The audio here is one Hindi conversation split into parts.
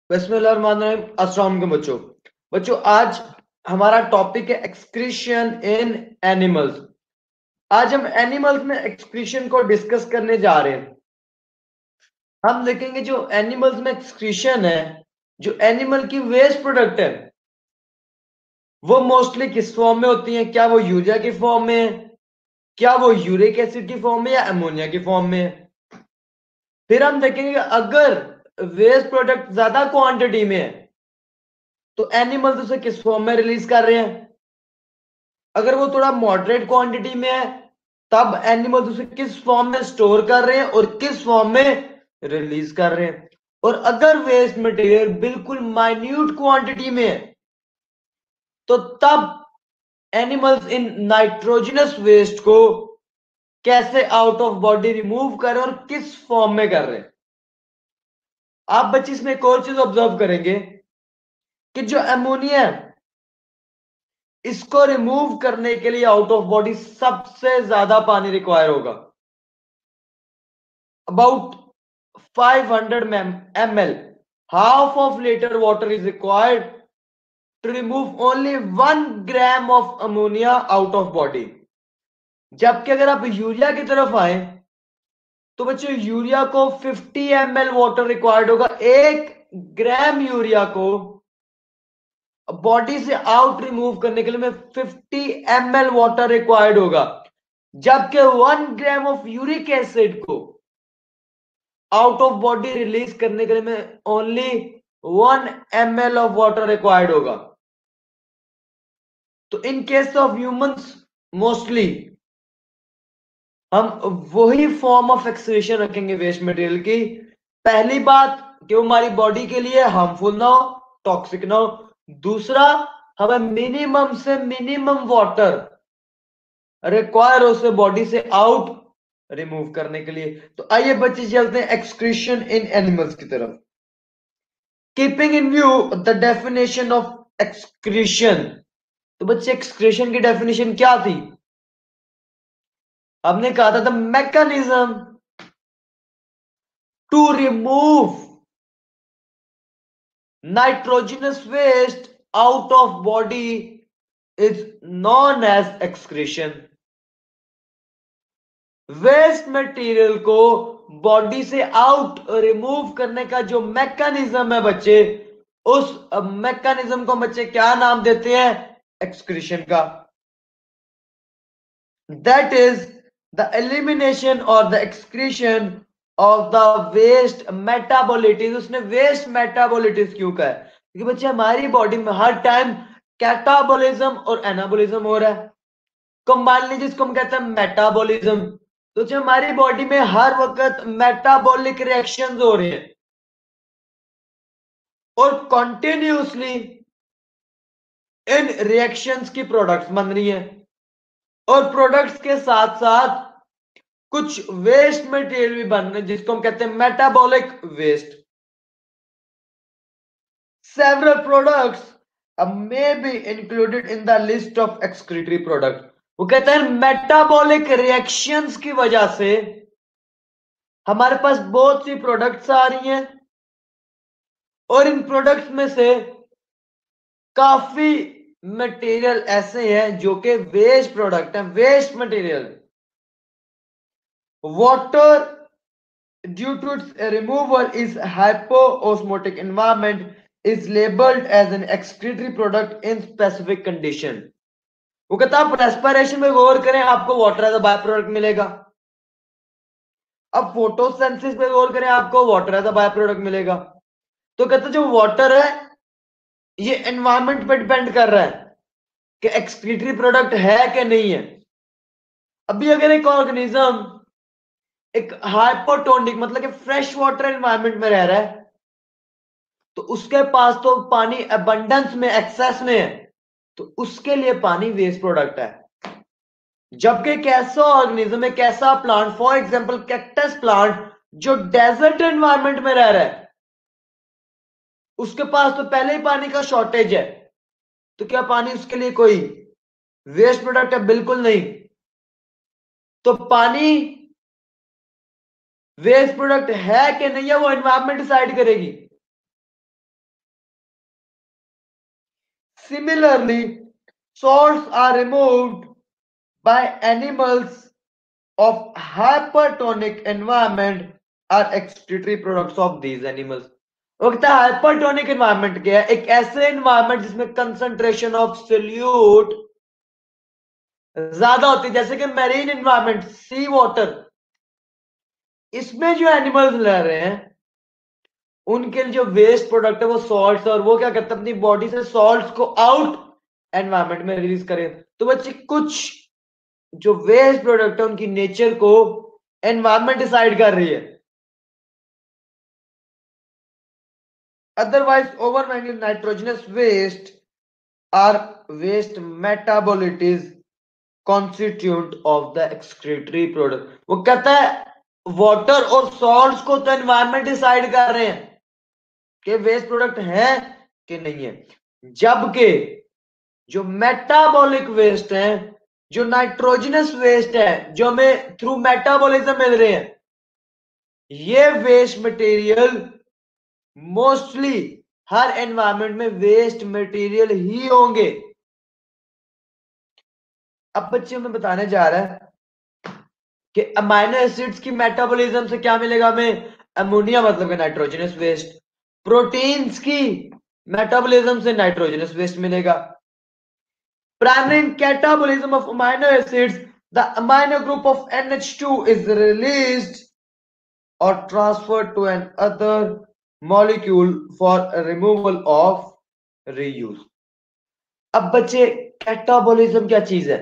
बिस्मिल्लाहिर्रहमानिर्रहीम। अस्सलाम वालेकुम बच्चों। बच्चों आज हमारा टॉपिक है एक्सक्रीशन इन एनिमल्स। आज हम एनिमल्स में एक्सक्रीशन को डिस्कस करने जा रहे हैं। हम देखेंगे जो एनिमल्स में एक्सक्रीशन है, जो एनिमल की वेस्ट प्रोडक्ट है, वो मोस्टली किस फॉर्म में होती है। क्या वो यूरिया की फॉर्म में है, क्या वो यूरिक एसिड की फॉर्म में, या अमोनिया की फॉर्म में है। फिर हम देखेंगे अगर वेस्ट प्रोडक्ट ज्यादा क्वांटिटी में है तो एनिमल्स उसे किस फॉर्म में रिलीज कर रहे हैं। अगर वो थोड़ा मॉडरेट क्वांटिटी में है तब एनिमल्स उसे किस फॉर्म में स्टोर कर रहे हैं और किस फॉर्म में रिलीज कर रहे हैं। और अगर वेस्ट मटेरियल बिल्कुल माइन्यूट क्वांटिटी में है तो तब एनिमल्स इन नाइट्रोजनस वेस्ट को कैसे आउट ऑफ बॉडी रिमूव कर रहे हैं और किस फॉर्म में कर रहे हैं। आप बच्चे इसमें एक और चीज ऑब्जर्व करेंगे कि जो अमोनिया है इसको रिमूव करने के लिए आउट ऑफ बॉडी सबसे ज्यादा पानी रिक्वायर होगा। About 500 ml, half of liter water is required to remove only 1 gram of ammonia out of body। जबकि अगर आप यूरिया की तरफ आए तो बच्चों यूरिया को 50 ml वाटर रिक्वायर्ड होगा। 1 ग्राम यूरिया को बॉडी से आउट रिमूव करने के लिए में 50 ml वाटर रिक्वायर्ड होगा। जबकि 1 ग्राम ऑफ यूरिक एसिड को आउट ऑफ बॉडी रिलीज करने के लिए में only 1 ml of water required होगा। तो in case of humans mostly हम वही फॉर्म ऑफ एक्सक्रीशन रखेंगे वेस्ट मटेरियल की। पहली बात कि वो हमारी बॉडी के लिए हार्मफुल ना हो, टॉक्सिक ना हो। दूसरा, हमें मिनिमम से मिनिमम वाटर रिक्वायर हो उसे बॉडी से आउट रिमूव करने के लिए। तो आइए बच्चे चलते हैं एक्सक्रीशन इन एनिमल्स की तरफ। Keeping in view the definition of excretion. तो बच्चे एक्सक्रीशन की डेफिनेशन क्या थी। हमने कहा था the mechanism to remove nitrogenous waste out of body is known as excretion. Waste material को बॉडी से आउट रिमूव करने का जो मैकेनिज्म है बच्चे, उस मैकेनिज्म को बच्चे क्या नाम देते हैं, एक्सक्रीशन का। दैट इज द एलिमिनेशन और the excretion of the waste metabolites. उसने वेस्ट मेटाबोलिटीज क्यों कहा है, क्योंकि बच्चे हमारी बॉडी में हर टाइम कैटाबोलिज्म और एनाबोलिज्म हो रहा है। कंबाइन लीजिए, जिसको हम कहते हैं मेटाबॉलिज्म। तो जो हमारी बॉडी में हर वक्त मेटाबॉलिक रिएक्शंस हो रहे हैं और कॉन्टिन्यूसली इन रिएक्शंस की प्रोडक्ट्स बन रही हैं और प्रोडक्ट्स के साथ साथ कुछ वेस्ट मटेरियल भी बन रहे हैं जिसको हम कहते हैं metabolic waste. Several products may be included in the list of excretory product। वो कहते हैं मेटाबॉलिक रिएक्शंस की वजह से हमारे पास बहुत सी प्रोडक्ट्स आ रही हैं और इन प्रोडक्ट्स में से काफी मटेरियल ऐसे हैं जो कि वेस्ट प्रोडक्ट हैं, waste material. Water due to its removal is hypoosmotic environment is labelled as an excretory product in specific condition. वो कहता है आप रेस्पिरेशन में गौर करें आपको water as a by product मिलेगा। अब फोटोसिंथेसिस पे गौर करें आपको water as a by product मिलेगा। तो कहते जो वाटर है ये एनवायरनमेंट पे डिपेंड कर रहा है कि एक्सक्रीटरी प्रोडक्ट है कि नहीं है। अभी अगर एक ऑर्गेनिज्म एक हाइपोटोनिक मतलब कि फ्रेश वाटर एनवायरनमेंट में रह रहा है तो उसके पास तो पानी अबंडेंस में, एक्सेस में है, तो उसके लिए पानी वेस्ट प्रोडक्ट है। जबकि एक ऐसा ऑर्गेनिज्म, एक ऐसा plant, for example cactus plant, जो डेजर्ट एनवायरनमेंट में रह रहा है, उसके पास तो पहले ही पानी का शॉर्टेज है, तो क्या पानी उसके लिए कोई वेस्ट प्रोडक्ट है? बिल्कुल नहीं। तो पानी वेस्ट प्रोडक्ट है कि नहीं है वो एनवायरनमेंट डिसाइड करेगी। Similarly, salts are removed by animals of hypertonic environment are excretory products of these animals. वो कहता है हाइपरटोनिक एनवायरमेंट क्या है? एक ऐसे एनवायरमेंट जिसमें कंसंट्रेशन ऑफ सोल्यूट ज्यादा होती है, जैसे कि मैरीन एनवायरमेंट, सी वाटर, इसमें जो एनिमल्स रह रहे हैं उनके लिए जो वेस्ट प्रोडक्ट है वो सॉल्ट्स, और वो क्या करते हैं अपनी बॉडी से सॉल्ट्स को आउट एनवायरमेंट में रिलीज करें। तो बच्चे कुछ जो वेस्ट प्रोडक्ट है उनकी नेचर को एनवायरमेंट डिसाइड कर रही है। Otherwise, overwhelming nitrogenous waste are waste metabolites constituent of the excretory product। वो कहता है वाटर और सॉल्ट्स को तो एनवायरमेंट डिसाइड कर रहे हैं कि वेस्ट प्रोडक्ट है कि नहीं है, जबकि जो मेटाबॉलिक वेस्ट है, जो नाइट्रोजनस वेस्ट है, जो हमें थ्रू मेटाबॉलिज्म मिल रहे हैं, ये वेस्ट मटेरियल मोस्टली हर एनवायरमेंट में वेस्ट मटेरियल ही होंगे। अब बच्चे में बताने जा रहा है कि अमाइनो एसिड्स की मेटाबॉलिज्म से क्या मिलेगा हमें? अमोनिया, मतलब कि नाइट्रोजनस वेस्ट। प्रोटीन्स की मेटाबॉलिज्म से नाइट्रोजनस वेस्ट मिलेगा। Primary catabolism of amino acids, the amino group of NH2 is released or transferred to an other molecule for removal of reuse। अब बच्चे कैटाबॉलिज्म क्या चीज है?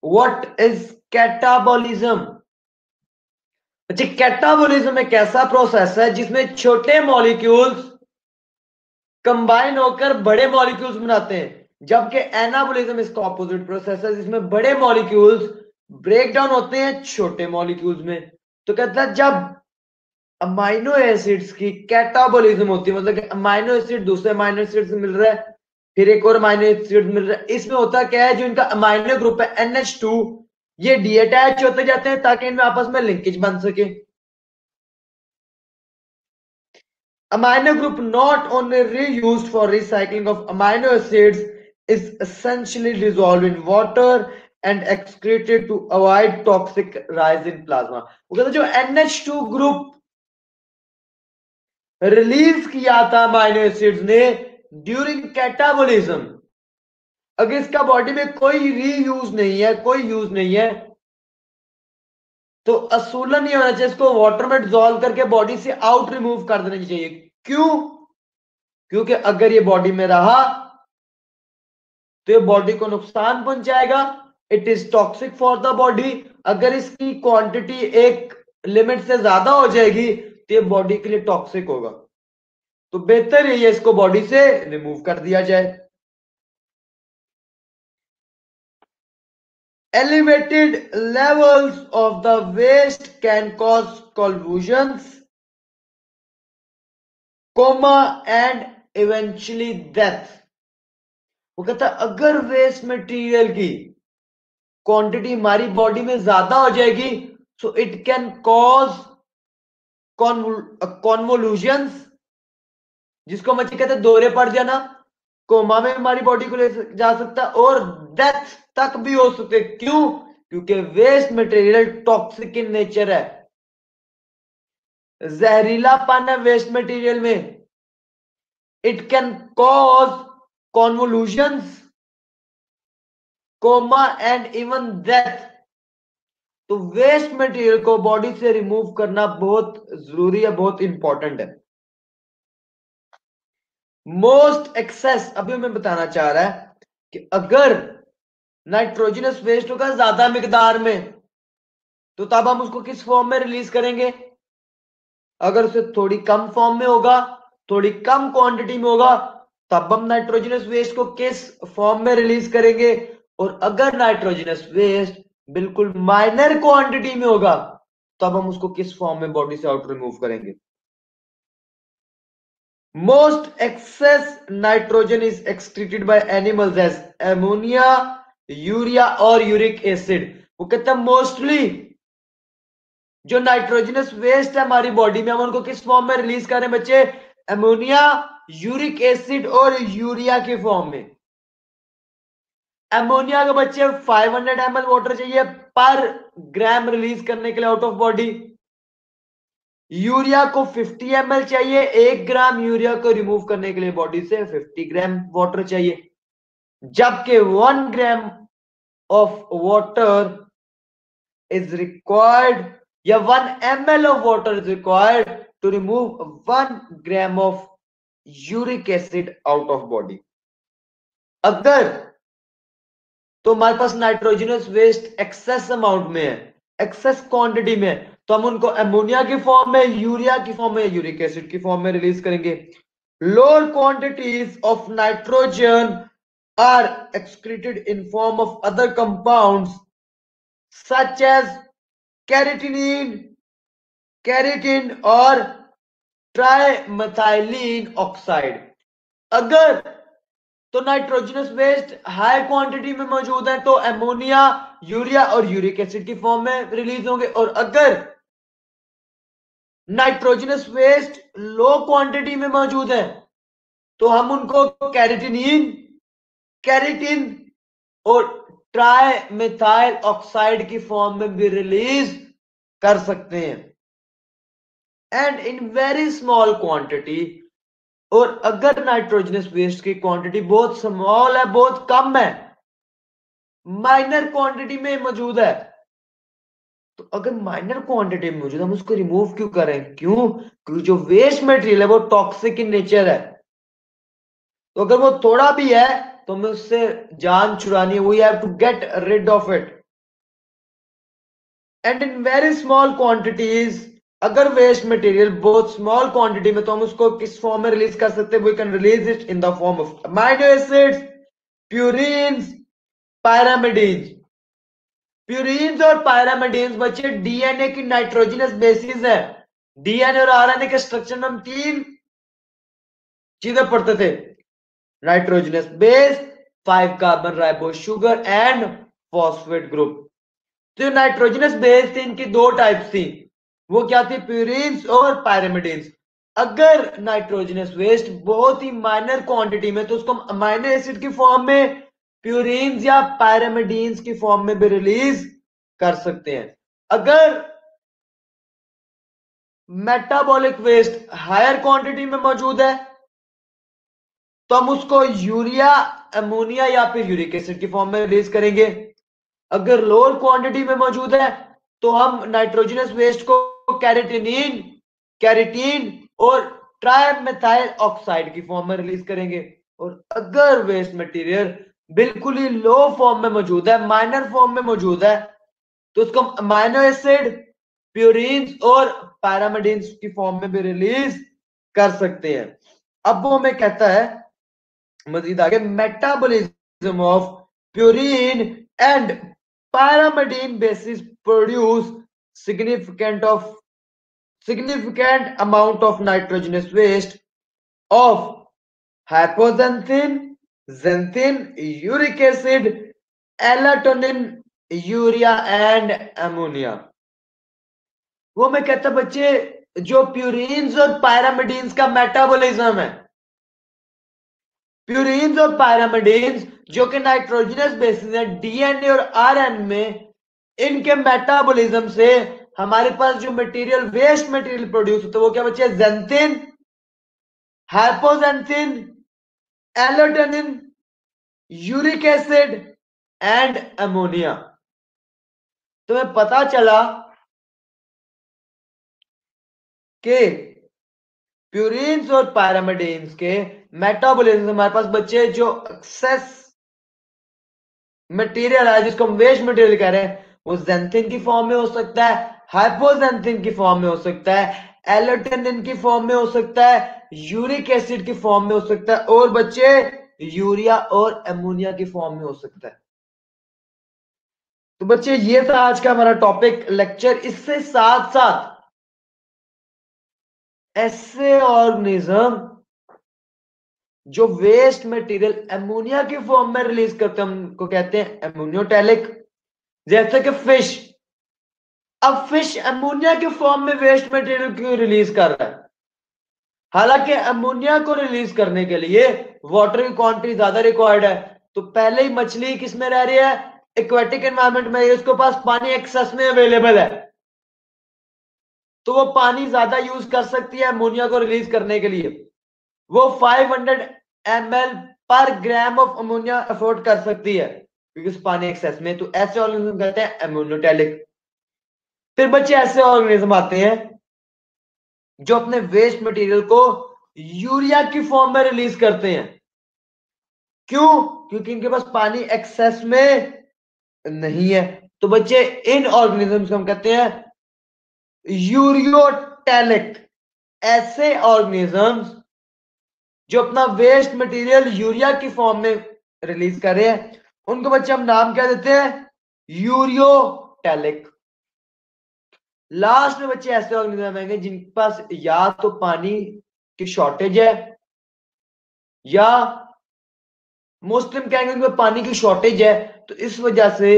What is catabolism? बच्चे कैटाबॉलिज्म एक ऐसा प्रोसेस है जिसमें छोटे मॉलिक्यूल्स कंबाइन होकर बड़े मॉलिक्यूल्स बनाते हैं, जबकि एनाबॉलिज्म इसका ऑपोजिट प्रोसेस है जिसमें बड़े मॉलिक्यूल्स ब्रेक डाउन होते हैं छोटे मॉलिक्यूल्स में। तो कहता है जब अमाइनो एसिड्स की कैटाबॉलिज्म होती है, मतलब कि अमाइनो एसिड दूसरे अमाइनो एसिड से मिल रहा है, फिर एक और अमाइनो एसिड मिल रहा है, इसमें होता क्या है, जो इनका अमाइनो ग्रुप है NH2, ये डीअटैच होते जाते हैं ताकि इनमें आपस में लिंकेज बन सके। Amino group not only reused for recycling of amino acids is essentially dissolved in water and excreted to avoid toxic rise in plasma। वो कहते जो NH2 ग्रुप रिलीज किया था अमाइनो एसिड्स ने ड्यूरिंग कैटाबॉलिज्म, अगर इसका बॉडी में कोई रीयूज नहीं है, कोई यूज नहीं है, तो असूलन नहीं होना चाहिए, इसको वाटर में डिसॉल्व करके बॉडी से आउट रिमूव कर देना चाहिए। क्यों? क्योंकि अगर ये बॉडी में रहा तो ये बॉडी को नुकसान पहुंचाएगा, it is toxic for the body. अगर इसकी क्वांटिटी एक लिमिट से ज्यादा हो जाएगी तो ये बॉडी के लिए टॉक्सिक होगा, तो बेहतर है ये इसको बॉडी से रिमूव कर दिया जाए। Elevated levels of the waste can cause convulsions, coma and eventually death। वो कहता है अगर वेस्ट मटेरियल की क्वांटिटी हमारी बॉडी में ज्यादा हो जाएगी सो इट कैन कॉज कॉन्वोल्यूशंस, जिसको हम कहते हैं दौरे पड़ जाना, कोमा में हमारी बॉडी को ले जा सकता है, और डेथ तक भी हो सकते। क्यों? क्योंकि waste material toxic in nature है, जहरीलापन है वेस्ट मटेरियल में। It can cause convulsions, coma and even death. तो वेस्ट मटेरियल को बॉडी से रिमूव करना बहुत जरूरी है, बहुत इंपॉर्टेंट है। मोस्ट एक्सेस, अभी मैं बताना चाह रहा है कि अगर नाइट्रोजनस वेस्ट होगा ज्यादा मिकदार में तो तब हम उसको किस फॉर्म में रिलीज करेंगे? अगर उसे थोड़ी कम फॉर्म में होगा, थोड़ी कम क्वांटिटी में होगा, तब हम नाइट्रोजनस वेस्ट को किस फॉर्म में रिलीज करेंगे? और अगर नाइट्रोजनस वेस्ट बिल्कुल माइनर क्वांटिटी में होगा तब हम उसको किस फॉर्म में बॉडी से आउट रिमूव करेंगे? Most excess nitrogen is excreted by animals as ammonia, urea और यूरिक एसिड। वो कहता है मोस्टली जो नाइट्रोजनस वेस्ट है हमारी बॉडी में, हम उनको किस फॉर्म में रिलीज करें बच्चे? अमोनिया यूरिक एसिड और यूरिया के फॉर्म में। एमोनिया के बच्चे 500 ml वाटर चाहिए पर ग्राम रिलीज करने के लिए आउट ऑफ बॉडी। यूरिया को 50 ml चाहिए, 1 ग्राम यूरिया को रिमूव करने के लिए बॉडी से 50 ग्राम वाटर चाहिए, जबकि 1 gram of water is required या 1 ml of water is required to remove 1 gram of uric acid out of body. अगर तो हमारे पास नाइट्रोजनस वेस्ट एक्सेस अमाउंट में है, एक्सेस क्वांटिटी में है, तो हम उनको अमोनिया की फॉर्म में, यूरिया की फॉर्म में, यूरिक एसिड की फॉर्म में रिलीज करेंगे। Lower quantities of nitrogen are excreted in form of other compounds such as creatine और ट्राइमेथाइलिन ऑक्साइड। अगर तो नाइट्रोजनस वेस्ट हाई क्वांटिटी में मौजूद है तो अमोनिया, यूरिया और यूरिक एसिड की फॉर्म में रिलीज होंगे, और अगर नाइट्रोजनस वेस्ट लो क्वांटिटी में मौजूद है तो हम उनको कैरेटिन और ट्राइमेथाइल ऑक्साइड की फॉर्म में भी रिलीज कर सकते हैं। And in very small quantity, और अगर नाइट्रोजनस वेस्ट की क्वांटिटी बहुत स्मॉल है, बहुत कम है, माइनर क्वांटिटी में मौजूद है, तो अगर माइनर क्वांटिटी में मौजूद है हम उसको रिमूव क्यों करें? क्यों? क्योंकि जो वेस्ट मटेरियल है वो टॉक्सिक इन नेचर है, तो अगर वो थोड़ा भी है तो हमें उससे जान छुड़ानी है, we have to get rid of it. And in very small quantities, अगर वेस्ट मटेरियल बहुत स्मॉल क्वांटिटी में, तो हम उसको किस फॉर्म में रिलीज कर सकते हैं? We can release it in the form of amino acids, purines, pyrimidines. Purines और पायरामिडीन्स बच्चे डीएनए की नाइट्रोजनस बेसिस है। डीएनए और आरएनए के स्ट्रक्चर में हम 3 चीजें पढ़ते थे, nitrogenous base, 5 carbon ribose sugar and phosphate group. तो नाइट्रोजनस बेस थे, इनकी 2 टाइप्स थी, वो क्या थी? प्यूरिन्स और पायरामिडीन्स। अगर नाइट्रोजनस वेस्ट बहुत ही माइनर क्वांटिटी में, तो उसको हम अमीनो एसिड की फॉर्म में, प्यूरिन्स या पायरामिडीन्स की फॉर्म में भी रिलीज कर सकते हैं। अगर मेटाबॉलिक वेस्ट हायर क्वांटिटी में मौजूद है तो हम उसको यूरिया, अमोनिया या फिर यूरिक एसिड की फॉर्म में रिलीज करेंगे। अगर लोअर क्वांटिटी में मौजूद है तो हम नाइट्रोजनस वेस्ट को कैरेटीन और ट्राइमेथाइल ऑक्साइड की फॉर्म में रिलीज करेंगे। और अगर वेस्ट मटेरियल बिल्कुल ही लो फॉर्म में मौजूद है, माइनर फॉर्म में मौजूद है, तो उसको हम अमीनो एसिड, प्यूरिन्स और पैरामिडीन्स की फॉर्म में भी रिलीज कर सकते हैं। अब वो हमें कहता है मजीद आगे, metabolism of purine and pyrimidine bases produce significant amount of nitrogenous waste of hypoxanthine, xanthine, uric acid, allotonin, urea and ammonia. वो मैं कहता बच्चे जो प्यूरिन्स और पायरामिडीन्स का मेटाबॉलिज्म है, प्यूरिन्स और पायरामिडीन्स जो कि नाइट्रोजनस बेसिस है डीएनए और आरएनए में, इनके मेटाबॉलिज्म से हमारे पास जो मटेरियल, वेस्ट मटेरियल प्रोड्यूस होता है वो क्या बच्चे? Xanthine, hypoxanthine, allantoin, uric acid and ammonia. तुम्हें पता चला कि प्यूरिन्स और पायरामिडीन्स के मेटाबॉलिज्म हमारे पास बच्चे जो एक्सेस मटेरियल है जिसको हम वेस्ट मटेरियल कह रहे हैं, वो ज़ैंथिन की फॉर्म में हो सकता है, हाइपोज़ैंथिन की फॉर्म में हो सकता है, एलोटोनिन की फॉर्म में हो सकता है, यूरिक एसिड की फॉर्म में हो सकता है, और बच्चे यूरिया और अमोनिया की फॉर्म में हो सकता है। तो बच्चे ये था आज का हमारा टॉपिक लेक्चर। इससे साथ साथ ऐसे ऑर्गेनिज्म जो वेस्ट मटेरियल अमोनिया की फॉर्म में रिलीज करते हैं हमको कहते हैं अमोनियोटैलिक, जैसे कि फिश। अब फिश अमोनिया के फॉर्म में वेस्ट मटेरियल क्यों रिलीज कर रहा है? हालांकि अमोनिया को रिलीज करने के लिए वाटर की क्वांटिटी ज्यादा रिक्वायर्ड है, तो पहले ही मछली किस में रह रही है, एक्वेटिक एनवायरनमेंट में, उसके पास पानी एक्सेस में अवेलेबल है, तो वो पानी ज्यादा यूज कर सकती है अमोनिया को रिलीज करने के लिए। वो 500 ml पर ग्राम ऑफ अमोनिया अफोर्ड कर सकती है क्योंकि उस पानी एक्सेस में, तो ऐसे ऑर्गेनिज्म कहते हैं अमोनोटैलिक। फिर बच्चे ऐसे ऑर्गेनिज्म आते हैं जो अपने वेस्ट मटेरियल को यूरिया की फॉर्म में रिलीज करते हैं। क्यों? क्योंकि इनके पास पानी एक्सेस में नहीं है। तो बच्चे इन ऑर्गेनिजम्स को हम कहते हैं यूरियोटैलिक। ऐसे ऑर्गेनिजम्स जो अपना वेस्ट मटेरियल यूरिया की फॉर्म में रिलीज कर रहे हैं, उनको बच्चे हम नाम क्या देते हैं, यूरियोटैलिक। लास्ट में बच्चे ऐसे ऑर्गेनिज्म आएंगे जिनके पास या तो पानी की शॉर्टेज है, या मुस्लिम कहेंगे उनके पानी की शॉर्टेज है, तो इस वजह से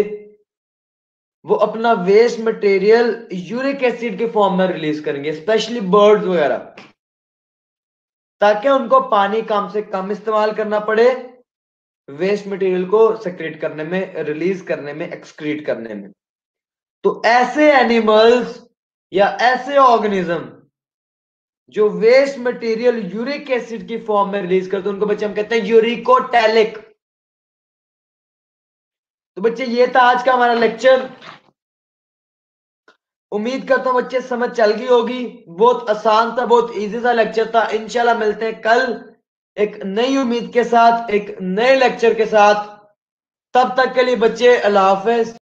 वो अपना वेस्ट मटेरियल यूरिक एसिड के फॉर्म में रिलीज करेंगे, स्पेशली बर्ड्स वगैरह, ताकि उनको पानी कम से कम इस्तेमाल करना पड़े वेस्ट मटेरियल को सेक्रेट करने में, रिलीज करने में, एक्सक्रीट करने में। तो ऐसे एनिमल्स या ऐसे ऑर्गेनिज्म जो वेस्ट मटेरियल यूरिक एसिड की फॉर्म में रिलीज करते हैं, उनको बच्चे हम कहते हैं यूरिकोटैलिक। तो बच्चे ये था आज का हमारा लेक्चर। उम्मीद करता हूं बच्चे समझ चल गई होगी। बहुत आसान था, बहुत इजी सा लेक्चर था। इंशाल्लाह मिलते हैं कल एक नई उम्मीद के साथ, एक नए लेक्चर के साथ। तब तक के लिए बच्चे अल्लाह हाफिज।